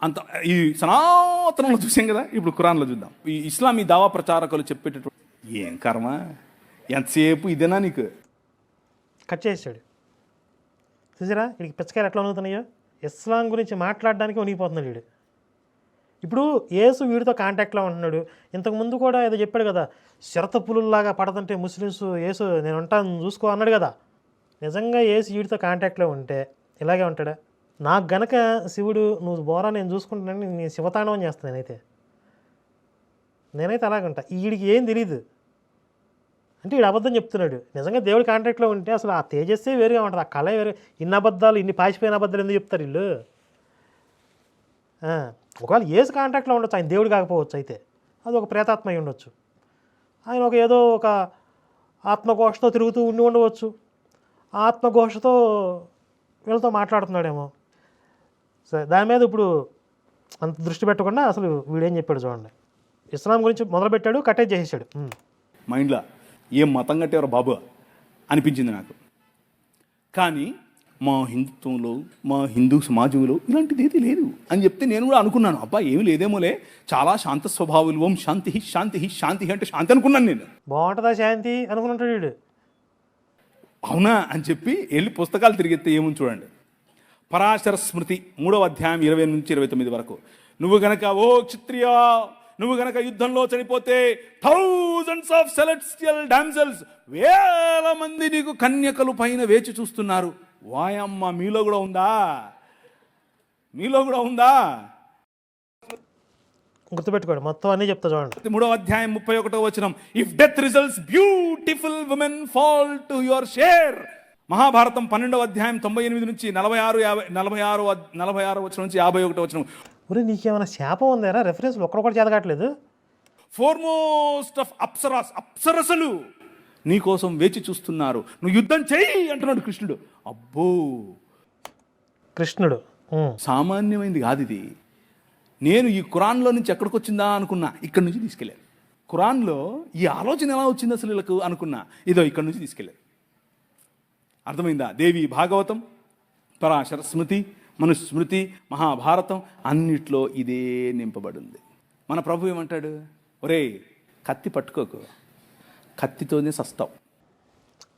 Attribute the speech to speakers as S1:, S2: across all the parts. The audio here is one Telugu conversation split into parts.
S1: అంత ఈ సనాతనంలో చూసాం కదా, ఇప్పుడు ఖురాన్లో చూద్దాం. ఈ ఇస్లామీ దావా ప్రచారకులు చెప్పేటటువంటి ఏం కర్మ, ఎంతసేపు ఇదేనా నీకు?
S2: కట్ చేసాడు. చూసారా వీడికి పిచ్చకాయలు ఎట్లా ఉనుగుతున్నాయో. ఇస్లాం గురించి మాట్లాడడానికి ఉనిగిపోతున్నాడు వీడు. ఇప్పుడు యేసు వీడితో కాంటాక్ట్లో ఉంటున్నాడు. ఇంతకుముందు కూడా ఏదో చెప్పాడు కదా, శరత పులుల్లాగా పడదంటే ముస్లిమ్స్ యేసు నేను ఉంటాను చూసుకో అన్నాడు కదా. నిజంగా యేసు వీడితో కాంటాక్ట్లో ఉంటే ఇలాగే ఉంటాడా? నాకు గనక శివుడు నువ్వు బోరా నేను చూసుకుంటున్నాను, నేను శివతాండవం చేస్తాను. నేనైతే అలాగ ఉంటా. వీడికి ఏం తెలియదు అంటే వీడు అబద్ధం చెప్తున్నాడు. నిజంగా దేవుడి కాంటాక్ట్లో ఉంటే అసలు ఆ తేజస్సే వేరుగా ఉంటుంది, ఆ కళ వేరు. ఇన్ని అబద్ధాలు, ఇన్ని పాసిపోయిన అబద్ధాలు ఎందుకు చెప్తారు వీళ్ళు? ఒకవేళ యేసు కాంటాక్ట్లో ఉండొచ్చు, ఆయన దేవుడు కాకపోవచ్చు, అయితే అది ఒక ప్రేతాత్మ అయి ఉండొచ్చు. ఆయన ఏదో ఒక ఆత్మఘోషతో తిరుగుతూ ఉండవచ్చు. ఆ ఆత్మఘోషతో వీళ్ళతో మాట్లాడుతున్నాడేమో. సరే, దాని మీద ఇప్పుడు అంత దృష్టి పెట్టకుండా అసలు వీడేం చెప్పాడు చూడండి. ఇస్లాం గురించి మొదలుపెట్టాడు, కట్టేజ్ చేసేసాడు.
S1: మైండ్లో ఏం మతం కట్టేవారు బాబు అనిపించింది నాకు. కానీ మా హిందుత్వంలో, మా హిందూ సమాజంలో ఇలాంటిది ఏది లేదు అని చెప్తే నేను కూడా అనుకున్నాను, అబ్బా ఏమి లేదేమోలే, చాలా శాంత స్వభావులు, ఓం శాంతి శాంతి శాంతి అంటే శాంతి అనుకున్నాను నేను.
S2: బాగుంటుందా శాంతి అనుకుంటాడు వీడు.
S1: అవునా అని చెప్పి వెళ్ళి పుస్తకాలు తిరిగితే ఏముంది చూడండి. పరాశర స్మృతి 3వ అధ్యాయం 20 నుంచి 29 వరకు. నువ్వు గనక ఓ క్షత్రియా, నువ్వు గనక యుద్ధంలో చనిపోతే థౌజండ్స్ ఆఫ్ సెలెస్టియల్ డామ్సెల్స్, 1000 మంది నీకు కన్యకలు పైన వేచి చూస్తున్నారు. వాయమ్మ, మీలో కూడా ఉందా? మీలో కూడా ఉందా?
S2: గుర్తుపెట్టుకోండి, మొత్తం అన్నీ చెప్తా చూడండి.
S1: 3వ అధ్యాయం 31వ వచనం. If death results, beautiful women fall to your share. Mahabharatam 12వ అధ్యాయం 98 నుంచి 46 వచనం నుంచి 51 వచనం.
S2: ఒరే నీకేమైనా శాపం ఉందేరా? రెఫరెన్స్లు ఒక్కడొక్కటి చేతగట్లేదు.
S1: ఫోర్మోస్ట్ ఆఫ్ అప్సరాస్, అప్సరసలు నీ కోసం వేచి చూస్తున్నారు, నువ్వు యుద్ధం చెయ్యి అంటున్నాడు కృష్ణుడు. అబ్బో,
S2: కృష్ణుడు
S1: సామాన్యమైంది కాదు ఇది. నేను ఈ ఖురాన్లో నుంచి ఎక్కడికి వచ్చిందా అనుకున్నా, ఇక్కడి నుంచి తీసుకెళ్ళారు. ఖురాన్లో ఈ ఆలోచన ఎలా వచ్చింది అసలు వీళ్ళకు అనుకున్నా, ఇదో ఇక్కడి నుంచి తీసుకెళ్ళారు. అర్థమైందా? దేవి భాగవతం, పరాశర స్మృతి, మనుస్మృతి, మహాభారతం అన్నిట్లో ఇదే నింపబడింది. మన ప్రభు ఏమంటాడు? ఒరే కత్తి పట్టుకోకు, కత్తితోనే సస్తావు.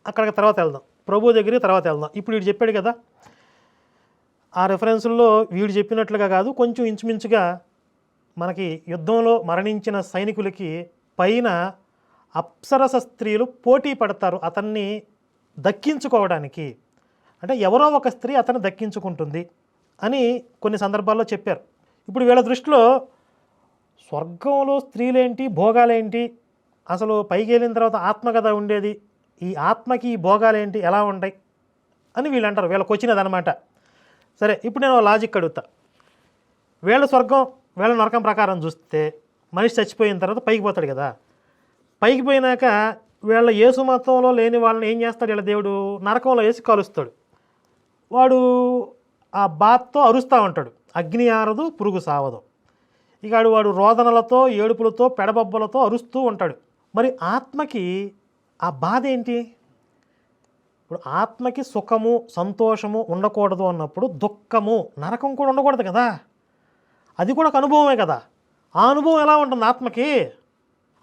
S2: అక్కడికి తర్వాత వెళ్దాం, ప్రభు దగ్గరికి తర్వాత వెళ్దాం. ఇప్పుడు వీడు చెప్పాడు కదా, ఆ రెఫరెన్సుల్లో వీడు చెప్పినట్లుగా కాదు, కొంచెం ఇంచుమించుగా మనకి యుద్ధంలో మరణించిన సైనికులకి పైన అప్సరస స్త్రీలు పోటీ పడతారు అతన్ని దక్కించుకోవడానికి. అంటే ఎవరో ఒక స్త్రీ అతన్ని దక్కించుకుంటుంది అని కొన్ని సందర్భాల్లో చెప్పారు. ఇప్పుడు వీళ్ళ దృష్టిలో స్వర్గంలో స్త్రీలేంటి, భోగాలేంటి, అసలు పైకి వెళ్ళిన తర్వాత ఆత్మ కదా ఉండేది, ఈ ఆత్మకి ఈ భోగాలేంటి, ఎలా ఉంటాయి అని వీళ్ళు అంటారు. వీళ్ళకి వచ్చినదనమాట. సరే, ఇప్పుడు నేను లాజిక్ అడుగుతా. వీళ్ళ స్వర్గం, వీళ్ళ నరకం ప్రకారం చూస్తే మనిషి చచ్చిపోయిన తర్వాత పైకి పోతాడు కదా. పైకి పోయినాక వీళ్ళ యేసు మతంలో లేని వాళ్ళని ఏం చేస్తాడు వీళ్ళ దేవుడు? నరకంలో వేసి కలుస్తాడు. వాడు ఆ బాత్తో అరుస్తూ ఉంటాడు, అగ్ని ఆరదు పురుగు సావదు. ఇక వాడు రోదనలతో, ఏడుపులతో, పెడబొబ్బలతో అరుస్తూ ఉంటాడు. మరి ఆత్మకి ఆ బాధ ఏంటి? ఇప్పుడు ఆత్మకి సుఖము, సంతోషము ఉండకూడదు అన్నప్పుడు దుఃఖము, నరకం కూడా ఉండకూడదు కదా. అది కూడా ఒక అనుభవమే కదా. ఆ అనుభవం ఎలా ఉంటుంది ఆత్మకి?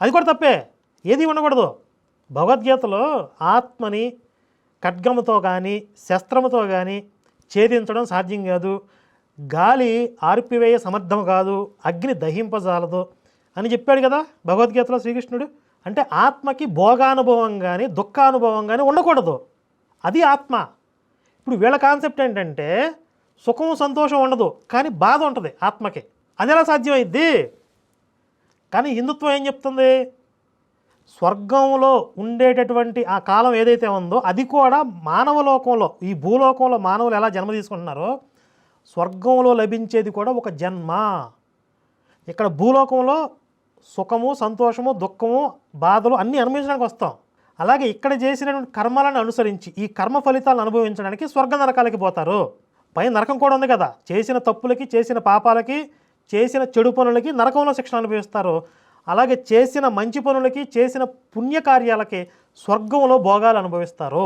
S2: అది కూడా తప్పే, ఏది ఉండకూడదు. భగవద్గీతలో ఆత్మని ఖడ్గముతో కానీ శస్త్రముతో కానీ ఛేదించడం సాధ్యం కాదు, గాలి ఆర్పివేయ సమర్థం కాదు, అగ్ని దహింపజాలదు అని చెప్పాడు కదా భగవద్గీతలో శ్రీకృష్ణుడు. అంటే ఆత్మకి భోగానుభవం కానీ దుఃఖానుభవం కానీ ఉండకూడదు, అది ఆత్మ. ఇప్పుడు వీళ్ళ కాన్సెప్ట్ ఏంటంటే సుఖం సంతోషం ఉండదు కానీ బాధ ఉంటుంది ఆత్మకి. అది ఎలా సాధ్యమైద్ది? కానీ హిందుత్వం ఏం చెప్తుంది? స్వర్గంలో ఉండేటటువంటి ఆ కాలం ఏదైతే ఉందో అది కూడా మానవ లోకంలో, ఈ భూలోకంలో మానవులు ఎలా జన్మ తీసుకుంటున్నారో స్వర్గంలో లభించేది కూడా ఒక జన్మ. ఇక్కడ భూలోకంలో సుఖము, సంతోషము, దుఃఖము, బాధలు అన్నీ అనుభవించడానికి వస్తాం. అలాగే ఇక్కడ చేసినటువంటి కర్మలను అనుసరించి ఈ కర్మ ఫలితాలను అనుభవించడానికి స్వర్గ నరకాలకి పోతారు. పైన నరకం కూడా ఉంది కదా, చేసిన తప్పులకి, చేసిన పాపాలకి, చేసిన చెడు పనులకి నరకంలో శిక్షణ అనుభవిస్తారు. అలాగే చేసిన మంచి పనులకి, చేసిన పుణ్యకార్యాలకి స్వర్గంలో భోగాలు అనుభవిస్తారు.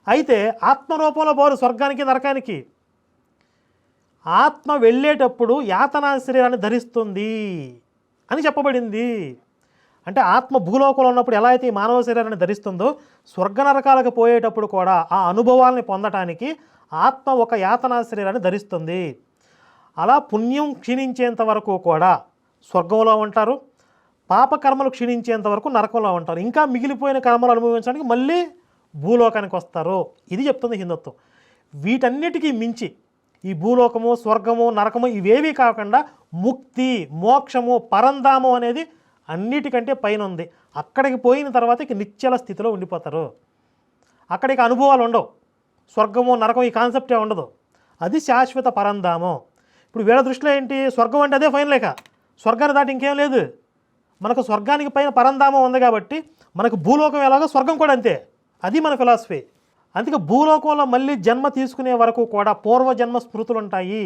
S2: అయితే ఆత్మరూపంలో పోరు స్వర్గానికి నరకానికి. ఆత్మ వెళ్ళేటప్పుడు యాతనా శరీరాన్ని ధరిస్తుంది అని చెప్పబడింది. అంటే ఆత్మ భూలోకంలో ఉన్నప్పుడు ఎలా అయితే ఈ మానవ శరీరాన్ని ధరిస్తుందో స్వర్గ నరకాలకు పోయేటప్పుడు కూడా ఆ అనుభవాల్ని పొందటానికి ఆత్మ ఒక యాతనా శరీరాన్ని ధరిస్తుంది. అలా పుణ్యం క్షీణించేంత వరకు కూడా స్వర్గంలో ఉంటారు, పాపకర్మలు క్షీణించేంత వరకు నరకంలో ఉంటారు. ఇంకా మిగిలిపోయిన కర్మలు అనుభవించడానికి మళ్ళీ భూలోకానికి వస్తారు. ఇది చెప్తుంది హిందుత్వం. వీటన్నిటికీ మించి ఈ భూలోకము, స్వర్గము, నరకము ఇవేవీ కాకుండా ముక్తి, మోక్షము, పరంధామం అనేది అన్నిటికంటే పైన ఉంది. అక్కడికి పోయిన తర్వాత ఇక నిశ్చల స్థితిలో ఉండిపోతారు. అక్కడికి అనుభవాలు ఉండవు. స్వర్గము, నరకం ఈ కాన్సెప్టే ఉండదు. అది శాశ్వత పరంధామం. ఇప్పుడు వీళ్ళ దృష్టిలో ఏంటి, స్వర్గం అంటే అదే ఫైన్ లేక, స్వర్గాన్ని దాటి ఇంకేం లేదు. మనకు స్వర్గానికి పైన పరంధామం ఉంది కాబట్టి మనకు భూలోకం ఎలాగో స్వర్గం కూడా అంతే. అది మన ఫిలాసఫీ. అందుకే భూలోకంలో మళ్ళీ జన్మ తీసుకునే వరకు కూడా పూర్వజన్మ స్మృతులు ఉంటాయి.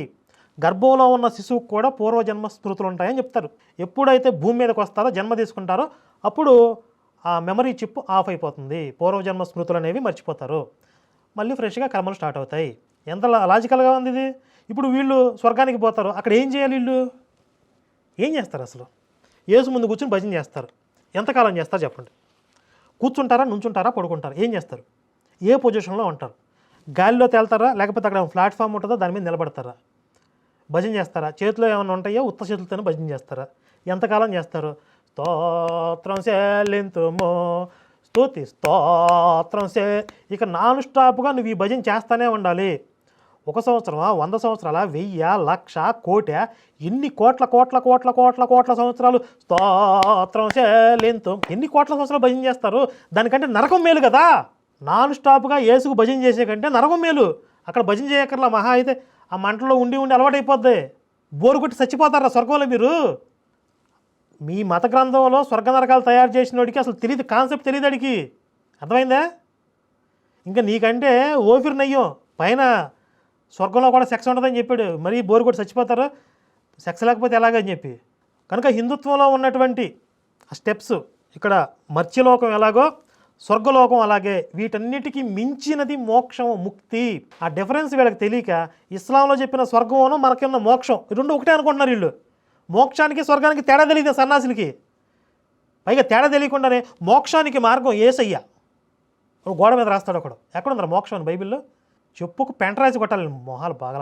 S2: గర్భంలో ఉన్న శిశువుకు కూడా పూర్వజన్మ స్మృతులు ఉంటాయని చెప్తారు. ఎప్పుడైతే భూమి మీదకి వస్తారో, జన్మ తీసుకుంటారో అప్పుడు ఆ మెమరీ చిప్ ఆఫ్ అయిపోతుంది. పూర్వజన్మ స్మృతులు అనేవి మర్చిపోతారు. మళ్ళీ ఫ్రెష్గా కర్మలు స్టార్ట్ అవుతాయి. ఎంత లాజికల్గా ఉంది ఇది. ఇప్పుడు వీళ్ళు స్వర్గానికి పోతారు. అక్కడ ఏం చేయాలి? వీళ్ళు ఏం చేస్తారు? అసలు యేసు ముందు కూర్చొని భజన చేస్తారు. ఎంతకాలం చేస్తారు చెప్పండి? కూర్చుంటారా, నుంచుంటారా, పడుకుంటారా? ఏం చేస్తారు? ఏ పొజిషన్లో ఉంటారు? గాలిలో తేల్తారా, లేకపోతే అక్కడ ప్లాట్ఫామ్ ఉంటుందో దాని మీద నిలబడతారా? భజన చేస్తారా? చేతిలో ఏమైనా ఉంటాయో ఉత్త చేతులతోనే భజన చేస్తారా? ఎంతకాలం చేస్తారు? స్తోత్రం చెల్లింతుమో, స్తుతి స్తోత్రం ఇక నాన్ స్టాప్గా నువ్వు ఈ భజన చేస్తూనే ఉండాలి. 1 సంవత్సరమా, 100 సంవత్సరాల, 1000, 1,00,000, కోటి, ఎన్ని కోట్ల కోట్ల కోట్ల కోట్ల కోట్ల సంవత్సరాలు స్తోత్రం చెల్లింతు, ఎన్ని కోట్ల సంవత్సరాలు భజన చేస్తారు? దానికంటే నరకం మేలు కదా. నాన్ స్టాప్గా యేసుకు భజన చేసే కంటే నరకం మేలు. అక్కడ భజన చేయక్కర్లా. మహా అయితే ఆ మంటలో ఉండి ఉండి అలవాటైపోద్ది. బోరు కొట్టి చచ్చిపోతారా స్వర్గంలో మీరు? మీ మత గ్రంథంలో స్వర్గ నరకాలు తయారు చేసినోడికి అసలు తెలియదు, కాన్సెప్ట్ తెలియదు అడిగి. అర్థమైందా? ఇంకా నీకంటే ఓఫిర్ నయ్యం. పైన స్వర్గంలో కూడా సెక్స్ ఉంటుందని చెప్పాడు. మరీ బోరు కొట్టి చచ్చిపోతారు, సెక్స్ లేకపోతే ఎలాగని చెప్పి. కనుక హిందుత్వంలో ఉన్నటువంటి ఆ స్టెప్స్ ఇక్కడ మర్త్యలోకం ఎలాగో స్వర్గలోకం అలాగే. వీటన్నిటికీ మించినది మోక్షం, ముక్తి. ఆ డిఫరెన్స్ వీళ్ళకి తెలియక ఇస్లాంలో చెప్పిన స్వర్గంలో మనకున్న మోక్షం రెండు ఒకటే అనుకుంటున్నారు వీళ్ళు. మోక్షానికి స్వర్గానికి తేడా తెలియదు సన్నాసులకి. పైగా తేడా తెలియకుండానే మోక్షానికి మార్గం యేసయ్య గోడ మీద రాస్తాడు ఒకడు. ఎక్కడుందరు మోక్షం అని బైబిల్లో? చెప్పుకు పెంటరాసి కొట్టాలి మొహాలు బాగా.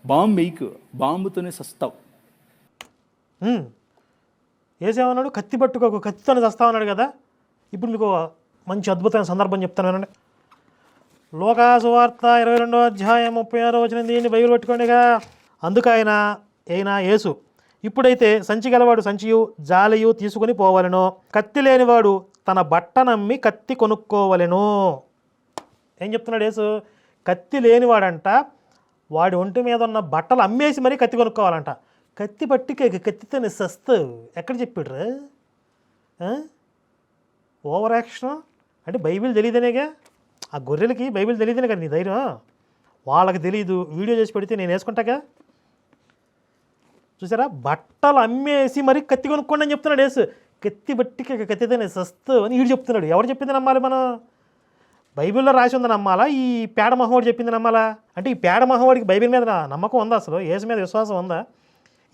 S1: బాంబు వేయకు, బాంబుతోనే సస్తావు.
S2: ఏసేమన్నాడు? కత్తి పట్టుకోకు, కత్తితోనే చస్తామన్నాడు కదా. ఇప్పుడు మీకు మంచి అద్భుతమైన సందర్భం చెప్తాను వినండి. లోకాసు వార్త 22వ అధ్యాయం 36వ వచనం. దీన్ని బైబిల్ పెట్టుకోండిగా. అందుకు అయినా యేసు, ఇప్పుడైతే సంచి గలవాడు సంచియు జాలియు తీసుకుని పోవలెను, కత్తి లేనివాడు తన బట్టనమ్మి కత్తి కొనుక్కోవలెను. ఏం చెప్తున్నాడు యేసు? కత్తి లేనివాడంట వాడి ఒంటి మీద ఉన్న బట్టలు అమ్మేసి మరీ కత్తి కొనుక్కోవాలంట. కత్తి పట్టికే కత్తితోనే సస్తావు. ఎక్కడ చెప్పాడురా? Over action. అంటే బైబిల్ తెలియదనేగా. ఆ గొర్రెలకి బైబిల్ తెలియదనే కదా నీ ధైర్యం. వాళ్ళకి తెలీదు. వీడియో చేసి పెడితే నేను వేసుకుంటాగా. చూసారా? బట్టలు అమ్మేసి మరి కత్తి కొనుక్కోండి అని చెప్తున్నాడు యేసు. కత్తి బట్టికి కత్తితోనే సస్తు అని వీడు చెప్తున్నాడు. ఎవరు చెప్పింది నమ్మాలి మనం? బైబిల్లో రాసి ఉంది నమ్మాలా, ఈ పేడ మహోవాడు చెప్పింది నమ్మాలా? అంటే ఈ పేడ మహోవాడికి బైబిల్ మీద నమ్మకం ఉందా? అసలు యేసు మీద విశ్వాసం ఉందా?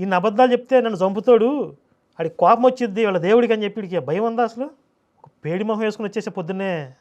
S2: ఇన్ని అబద్ధాలు చెప్తే నన్ను చంపుతాడు, ఆడికి కోపం వచ్చిద్ది వాళ్ళ దేవుడికి అని చెప్పి భయం ఉందా? అసలు ఒక పేడి మొహం వేసుకుని వచ్చేసే పొద్దున్నే